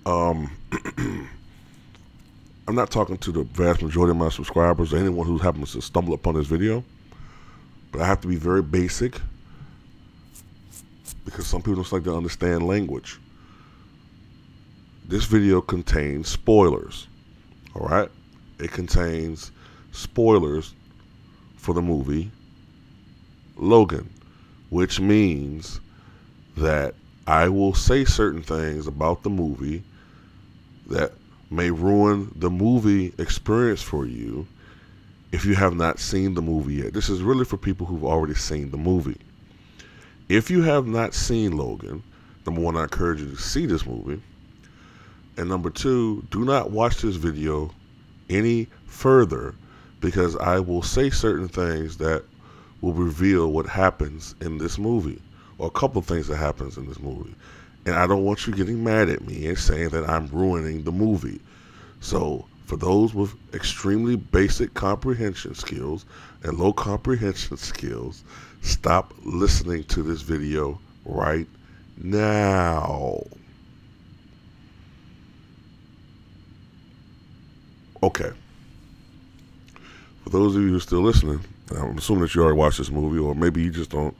Um, I'm not talking to the vast majority of my subscribers or anyone who happens to stumble upon this video, but I have to be very basic because some people don't like to understand language. This video contains spoilers, all right? It contains spoilers for the movie Logan, which means that I will say certain things about the movie that may ruin the movie experience for you if you have not seen the movie yet. This is really for people who've already seen the movie. If you have not seen Logan, number one, I encourage you to see this movie. And number two, do not watch this video any further because I will say certain things that will reveal what happens in this movie, or a couple of things that happens in this movie. And I don't want you getting mad at me and saying that I'm ruining the movie. So for those with extremely basic comprehension skills and low comprehension skills, stop listening to this video right now. Okay. For those of you who are still listening, I'm assuming that you already watched this movie, or maybe you just don't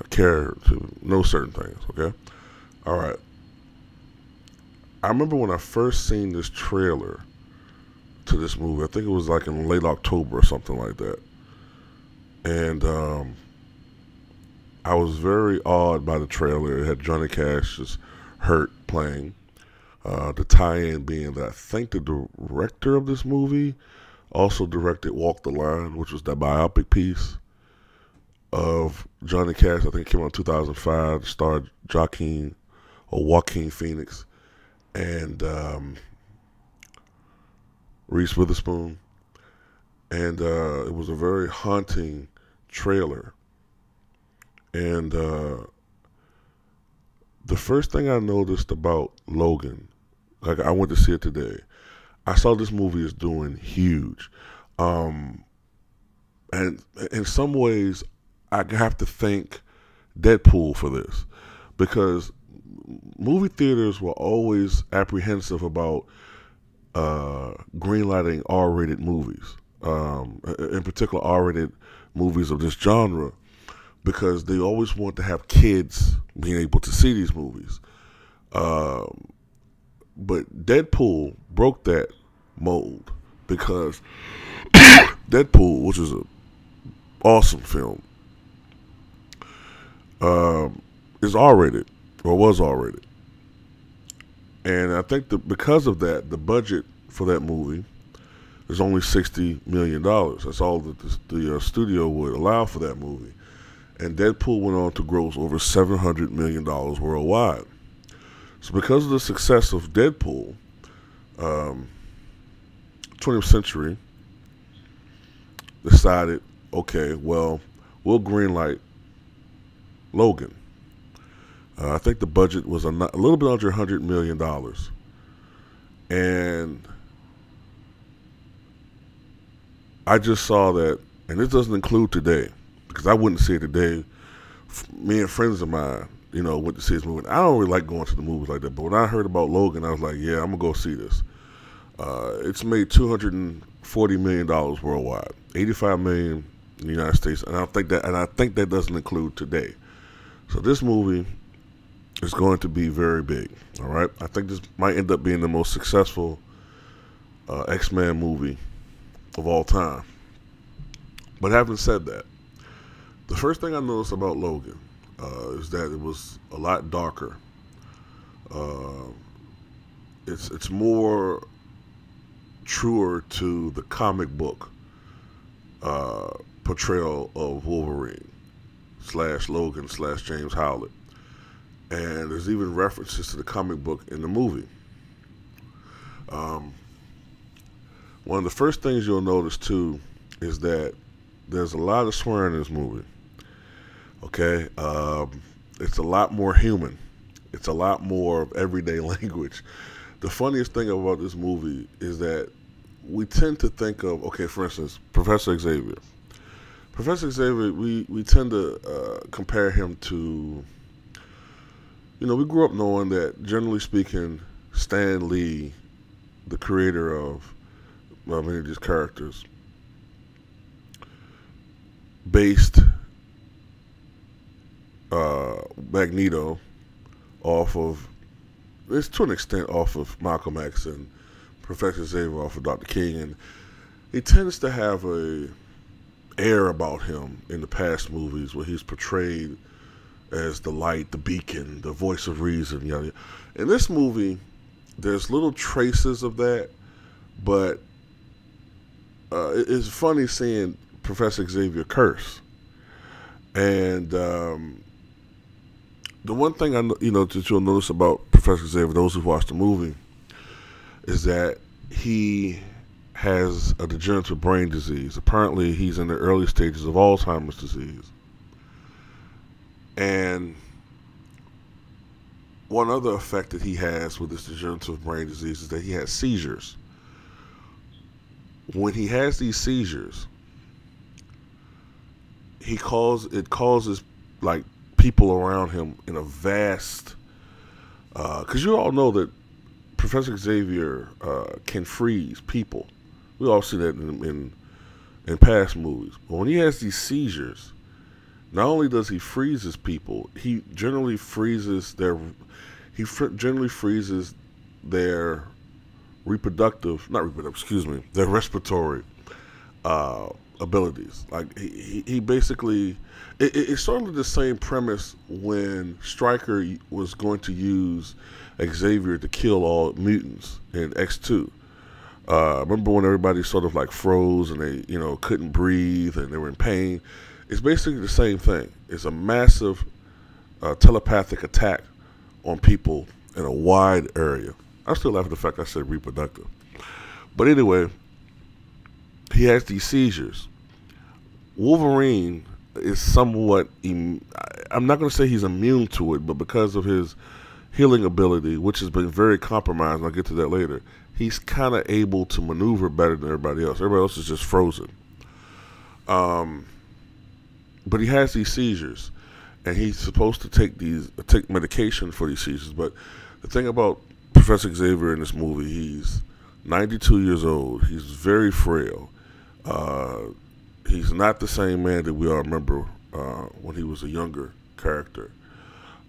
care to know certain things, okay? All right. I remember when I first seen this trailer to this movie. I think it was like in late October or something like that. And I was very awed by the trailer. It had Johnny Cash's Hurt playing. The tie-in being that I think the director of this movie also directed Walk the Line, which was that biopic piece of Johnny Cash. I think it came out in 2005. Starred Joaquin Phoenix and Reese Witherspoon. And it was a very haunting trailer. And the first thing I noticed about Logan, like I went to see it today, I saw this movie is doing huge. And in some ways, I have to thank Deadpool for this, because movie theaters were always apprehensive about greenlighting R-rated movies, in particular R-rated movies of this genre, because they always want to have kids being able to see these movies. But Deadpool broke that mold, because Deadpool, which is an awesome film, is R-rated, or was R-rated. And I think that because of that, the budget for that movie is only $60 million. That's all that the studio would allow for that movie. And Deadpool went on to gross over $700 million worldwide. So because of the success of Deadpool, 20th Century decided, okay, well, we'll greenlight Logan. I think the budget was a little bit under $100 million. And I just saw that, and this doesn't include today, because I wouldn't see it today. Me and friends of mine, went to see this movie. I don't really like going to the movies like that, but when I heard about Logan, I was like, yeah, I'm going to go see this. It's made $240 million worldwide, $85 million in the United States, and I think that doesn't include today. So this movie is going to be very big, all right? I think this might end up being the most successful X-Men movie of all time. But having said that, the first thing I noticed about Logan is that it was a lot darker. It's more truer to the comic book portrayal of Wolverine / Logan / James Howlett. And there's even references to the comic book in the movie. One of the first things you'll notice, too, is that there's a lot of swearing in this movie. Okay? It's a lot more human. It's a lot more of everyday language. The funniest thing about this movie is that we tend to think of, okay, for instance, Professor Xavier. Professor Xavier, we tend to compare him to we grew up knowing that, generally speaking, Stan Lee, the creator of many of these characters, based Magneto off of, it's to an extent off of Malcolm X, and Professor Xavier off of Dr. King, and he tends to have a air about him in the past movies where he's portrayed as the light, the beacon, the voice of reason. Yada, yada. In this movie, there's little traces of that, but it's funny seeing Professor Xavier curse. And the one thing that you'll notice about Professor Xavier, those who've watched the movie, is that he has a degenerative brain disease. Apparently, he's in the early stages of Alzheimer's disease. And one other effect that he has with this degenerative brain disease is that he has seizures. When he has these seizures, it causes like people around him in a vast, because you all know that Professor Xavier can freeze people. We all see that in past movies. But when he has these seizures, not only does he freeze his people, he generally freezes their their respiratory abilities. Like he basically, it's sort of the same premise when Stryker was going to use Xavier to kill all mutants in X2. Remember when everybody sort of like froze and they, couldn't breathe and they were in pain? It's basically the same thing. It's a massive telepathic attack on people in a wide area. I still laugh at the fact I said reproductive. But anyway, he has these seizures. Wolverine is somewhat, I'm not going to say he's immune to it, but because of his healing ability, which has been very compromised, and I'll get to that later, he's kind of able to maneuver better than everybody else. Everybody else is just frozen. But he has these seizures, and he's supposed to take medication for these seizures. But the thing about Professor Xavier in this movie, he's 92 years old. He's very frail. He's not the same man that we all remember when he was a younger character.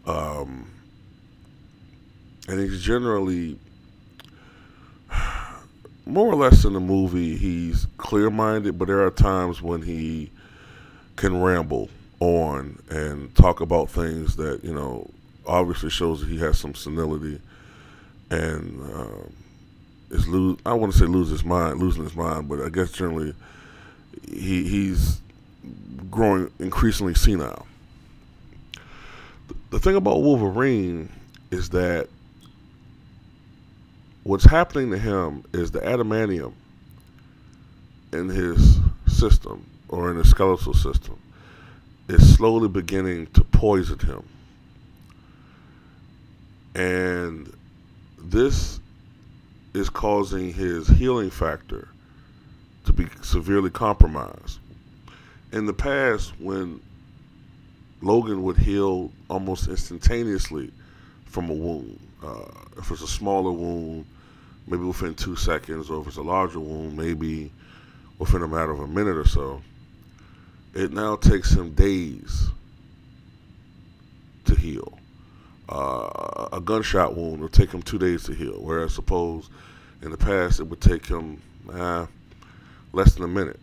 And he's generally, more or less in the movie, he's clear-minded, but there are times when he can ramble on and talk about things that, obviously shows that he has some senility and I want to say losing his mind, but I guess generally he's growing increasingly senile. The thing about Wolverine is that what's happening to him is the adamantium in his system, or in his skeletal system, is slowly beginning to poison him. And this is causing his healing factor to be severely compromised. In the past, when Logan would heal almost instantaneously from a wound, if it's a smaller wound, maybe within 2 seconds, or if it's a larger wound, maybe within a matter of a minute or so, it now takes him days to heal. A gunshot wound will take him 2 days to heal, whereas suppose in the past it would take him less than a minute.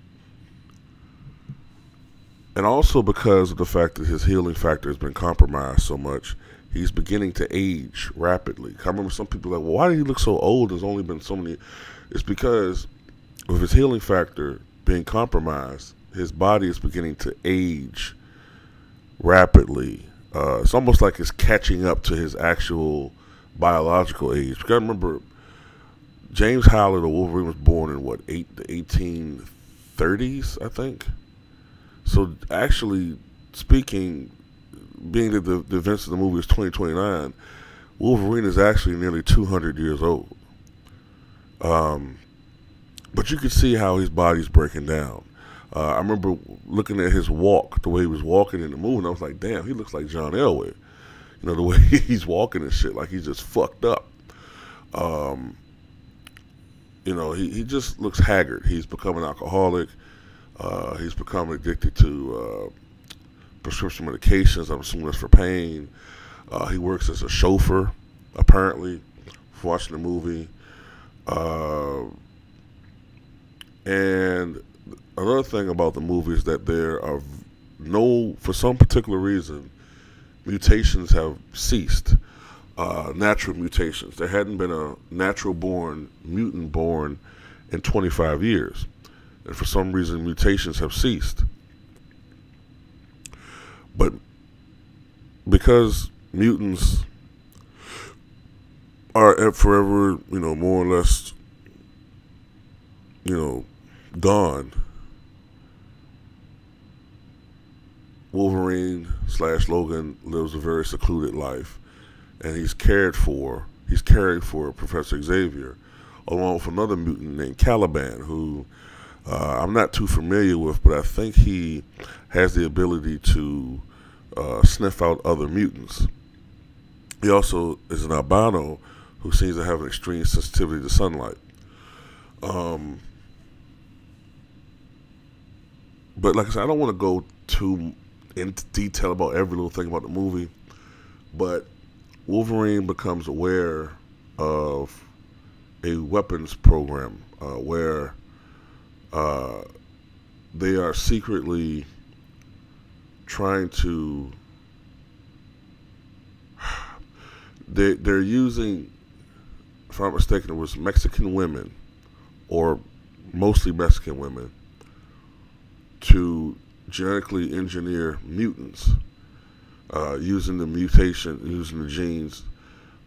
And also because of the fact that his healing factor has been compromised so much, he's beginning to age rapidly. I remember some people are like, well, why did he look so old? There's only been so many. It's because with his healing factor being compromised, his body is beginning to age rapidly. It's almost like it's catching up to his actual biological age. Because I remember James Howlett, the Wolverine, was born in the 1830s, I think. So actually speaking, being that the events of the movie is 2029, Wolverine is actually nearly 200 years old. But you can see how his body's breaking down. I remember looking at his walk, the way he was walking in the movie, and I was like, damn, he looks like John Elway. You know, the way he's walking and shit, like he's just fucked up. Um, you know, he just looks haggard. He's become an alcoholic. He's become addicted to prescription medications. I'm assuming that's for pain. He works as a chauffeur, apparently, for watching the movie. And another thing about the movie is that there are for some particular reason, mutations have ceased. Natural mutations. There hadn't been a natural-born mutant born in 25 years. And for some reason, mutations have ceased. But because mutants are forever, you know, more or less, you know, gone, Wolverine / Logan lives a very secluded life, and he's cared for Professor Xavier, along with another mutant named Caliban, who I'm not too familiar with, but I think he has the ability to sniff out other mutants. He also is an albino who seems to have an extreme sensitivity to sunlight. But like I said, I don't want to go too into detail about every little thing about the movie, but Wolverine becomes aware of a weapons program where they are secretly trying to they're using, if I'm not mistaken, it was Mexican women, or mostly Mexican women, to genetically engineer mutants using the genes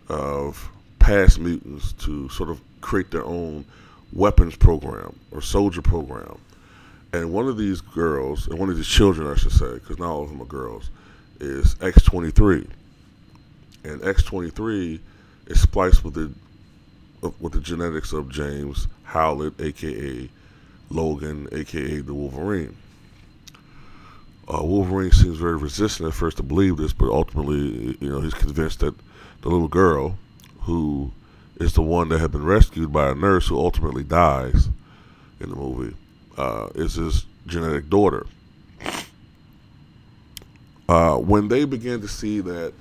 of past mutants to sort of create their own weapons program or soldier program. And one of these girls, and one of these children, I should say, because not all of them are girls, is X-23. And X-23 is spliced with the genetics of James Howlett, a.k.a. Logan, a.k.a. the Wolverine. Wolverine seems very resistant at first to believe this, but ultimately, you know, he's convinced that the little girl, who is the one that had been rescued by a nurse who ultimately dies in the movie, is his genetic daughter. When they begin to see that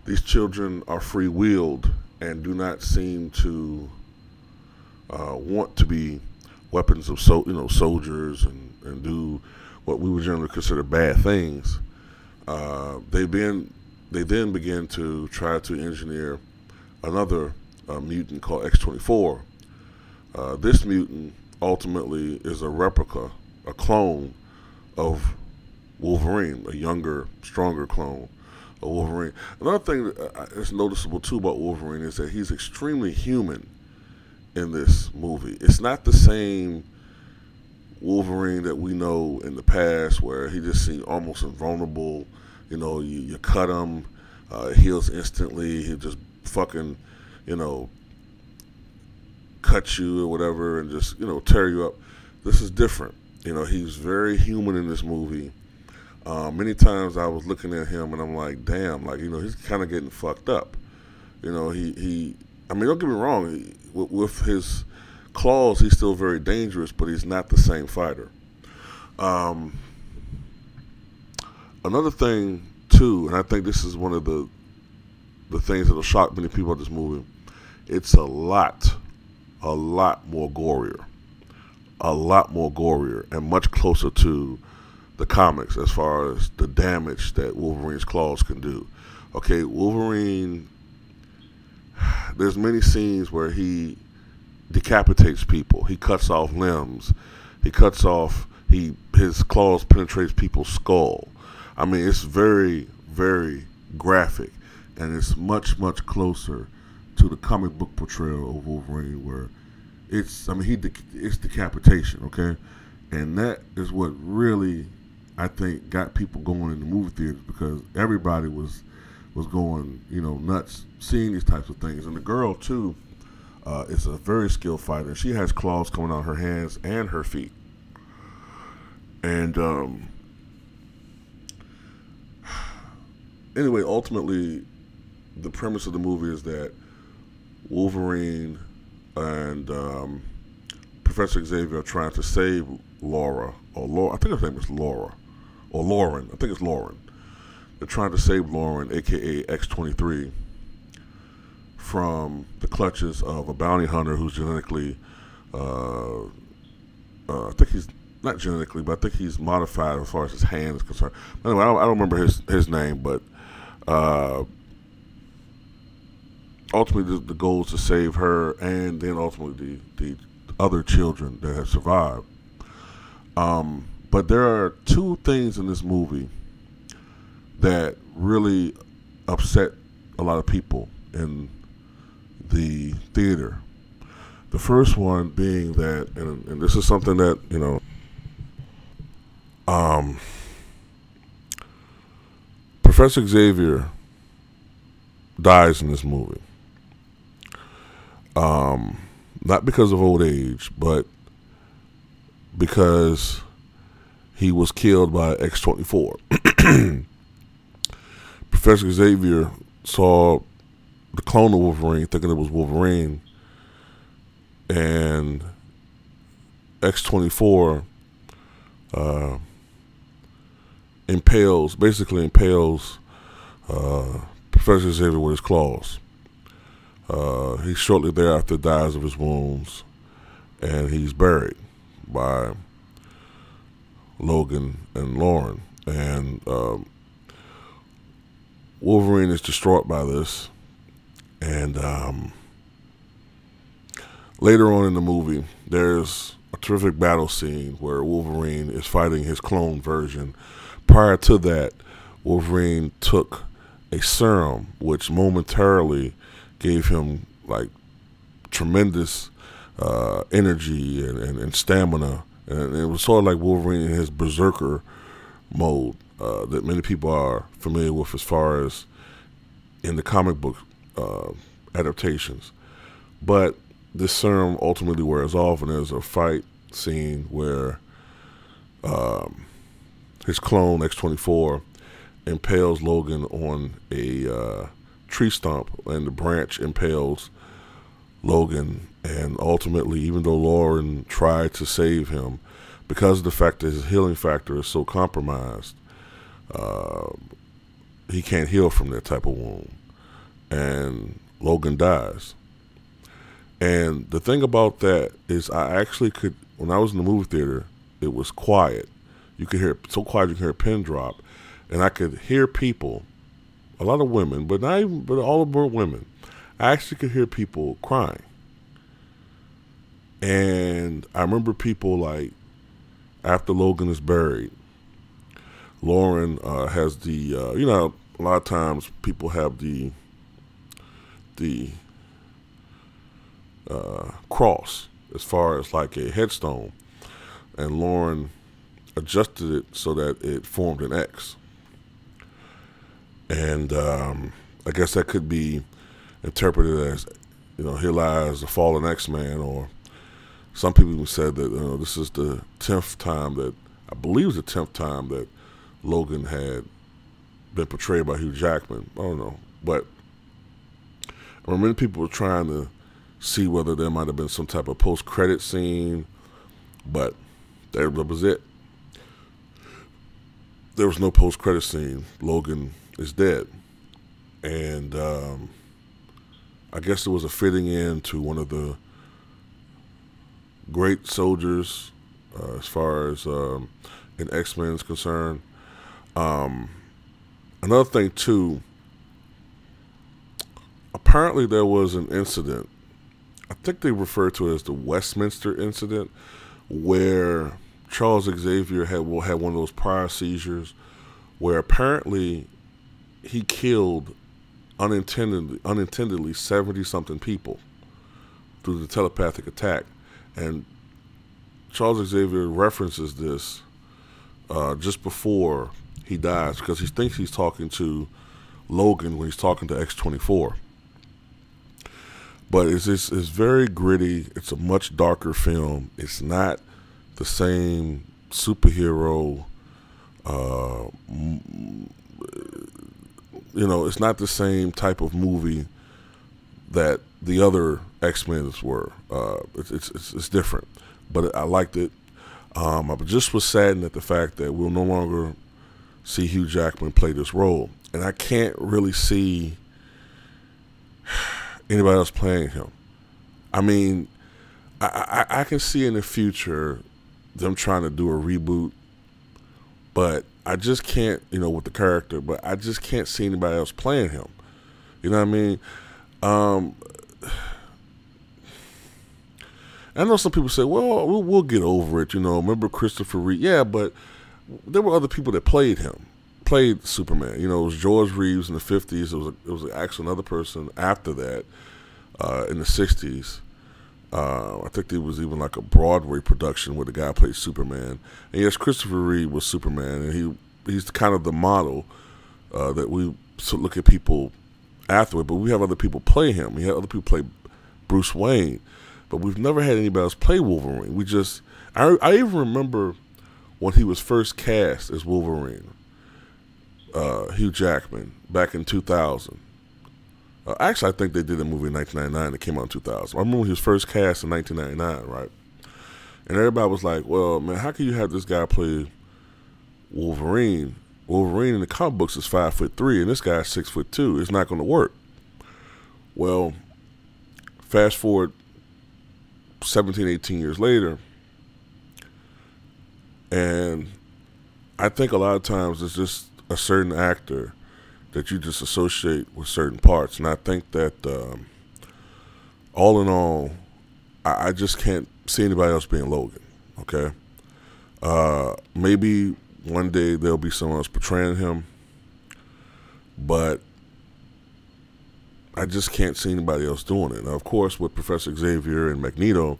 these children are free-willed and do not seem to want to be weapons of soldiers and do what we would generally consider bad things, they then begin to try to engineer another mutant called X-24. This mutant ultimately is a replica, a clone of Wolverine, a younger, stronger clone of Wolverine. Another thing that's noticeable too about Wolverine is that he's extremely human in this movie. It's not the same Wolverine that we know in the past, where he just seemed almost invulnerable. You know, you cut him, heals instantly. He just fucking, you know, cut you or whatever and just, you know, tear you up. This is different. You know, he's very human in this movie. Many times I was looking at him and I'm like, damn, like, you know, he's kind of getting fucked up. You know, I mean, don't get me wrong, with his claws, he's still very dangerous, but he's not the same fighter. Another thing, too, and I think this is one of the things that'll shock many people about this movie, it's a lot more gorier. A lot more gorier and much closer to the comics as far as the damage that Wolverine's claws can do. Okay, Wolverine, there's many scenes where he decapitates people. He cuts off limbs. His claws penetrates people's skull. I mean, it's very, very graphic, and it's much, much closer to the comic book portrayal of Wolverine, where it's decapitation, okay? And that is what really, I think, got people going in the movie theaters, because everybody was going, you know, nuts seeing these types of things. And the girl, too, is a very skilled fighter. She has claws coming out her hands and her feet. And anyway, ultimately, the premise of the movie is that Wolverine and Professor Xavier are trying to save Laura, or Laura. I think her name is Laura, or Lauren. I think it's Lauren. They're trying to save Lauren, aka X-23, from the clutches of a bounty hunter who's genetically, I think he's not genetically, but I think he's modified as far as his hand is concerned. Anyway, I don't remember his name, but ultimately the goal is to save her, and then ultimately the other children that have survived. But there are two things in this movie that really upset a lot of people in the theater. The first one being that, and this is something that, Professor Xavier dies in this movie. Not because of old age, but because he was killed by X-24. Professor Xavier saw the clone of Wolverine, thinking it was Wolverine, and X-24 basically impales Professor Xavier with his claws. He shortly thereafter dies of his wounds, and he's buried by Logan and Lauren. And Wolverine is distraught by this. And later on in the movie, there's a terrific battle scene where Wolverine is fighting his clone version. Prior to that, Wolverine took a serum which momentarily gave him like tremendous energy and stamina, and it was sort of like Wolverine in his berserker mode that many people are familiar with as far as in the comic book adaptations. But this serum ultimately wears off, and there's a fight scene where his clone X-24 impales Logan on a tree stump, and the branch impales Logan. And ultimately, even though Lauren tried to save him, because of the fact that his healing factor is so compromised, he can't heal from that type of wound, and Logan dies. And the thing about that is, I actually could, when I was in the movie theater, it was quiet. You could hear, so quiet you could hear a pin drop, and I could hear people, a lot of women, but not even, but all of them women. I actually could hear people crying. And I remember people, like, after Logan is buried, Lauren has the, you know, a lot of times people have the cross as far as like a headstone, and Lauren adjusted it so that it formed an X. And I guess that could be interpreted as, you know, here lies the fallen X-Man, or some people even said that, you know, this is the 10th time that, I believe it was the 10th time that Logan had been portrayed by Hugh Jackman. I don't know. But I remember many people were trying to see whether there might have been some type of post-credit scene, but that was it. There was no post-credit scene. Logan is dead. And I guess it was a fitting end to one of the great soldiers as far as in X-Men is concerned. Another thing too, apparently there was an incident, I think they refer to it as the Westminster incident, where Charles Xavier had one of those prior seizures where apparently he killed unintendedly 70-something people through the telepathic attack. And Charles Xavier references this just before he dies, because he thinks he's talking to Logan when he's talking to X-24. But it's very gritty. It's a much darker film. It's not the same superhero it's not the same type of movie that the other X-Men were. It's different, but I liked it. I just was saddened at the fact that we'll no longer see Hugh Jackman play this role, and I can't really see anybody else playing him. I mean, I can see in the future them trying to do a reboot, but I just can't, with the character, but I just can't see anybody else playing him. You know what I mean? I know some people say, well, we'll get over it. Remember Christopher Reeve? Yeah, but there were other people that played Superman. It was George Reeves in the 50s. It was actually another person after that in the 60s. I think there was even like a Broadway production where the guy played Superman. And yes, Christopher Reeve was Superman, and he's kind of the model that we look at people afterward. But we have other people play him. We had other people play Bruce Wayne, but we've never had anybody else play Wolverine. I even remember when he was first cast as Wolverine, Hugh Jackman, back in 2000. Actually, I think they did a movie in 1999 that came out in 2000. I remember when he was first cast in 1999, right? And everybody was like, well, man, how can you have this guy play Wolverine? Wolverine in the comic books is 5'3", and this guy's 6'2". It's not going to work. Well, fast forward 17, 18 years later, and I think a lot of times it's just a certain actor that you just associate with certain parts. And I think that all in all, I just can't see anybody else being Logan, okay? Maybe one day there'll be someone else portraying him, but I just can't see anybody else doing it. Now, of course, with Professor Xavier and Magneto,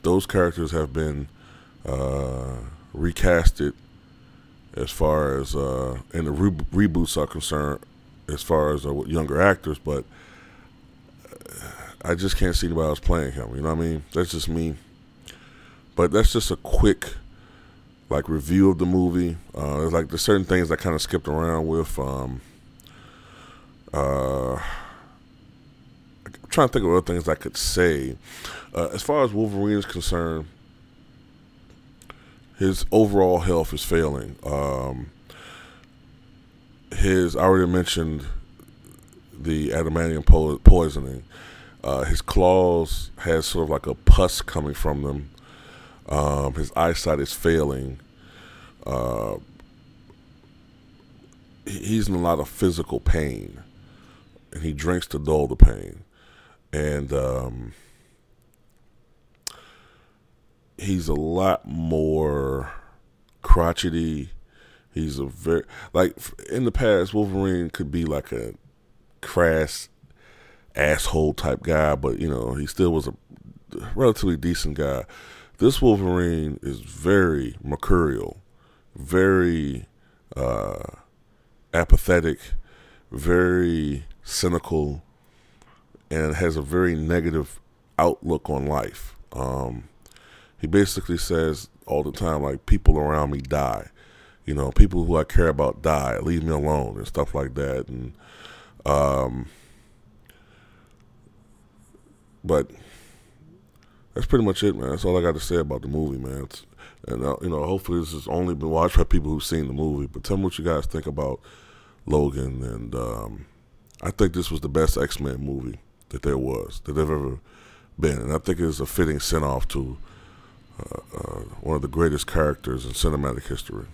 those characters have been recasted as far as and the reboots are concerned, as far as younger actors, but I just can't see anybody else playing him. You know what I mean? That's just me. But that's just a quick review of the movie. There's certain things I kind of skipped around with. I'm trying to think of other things I could say. As far as Wolverine is concerned, his overall health is failing. I already mentioned the adamantium poisoning. His claws has sort of like a pus coming from them. His eyesight is failing. He's in a lot of physical pain, and he drinks to dull the pain. And he's a lot more crotchety. He's a very, in the past, Wolverine could be like a crass asshole type guy, but, he still was a relatively decent guy. This Wolverine is very mercurial, very apathetic, very cynical, and has a very negative outlook on life. He basically says all the time, people around me die. People who I care about die. Leave me alone and stuff like that. And but that's pretty much it, man. That's all I got to say about the movie, man. Hopefully this has only been watched by people who've seen the movie. But tell me what you guys think about Logan. And I think this was the best X-Men movie that there was, that they've ever been. And I think it's a fitting send-off to one of the greatest characters in cinematic history.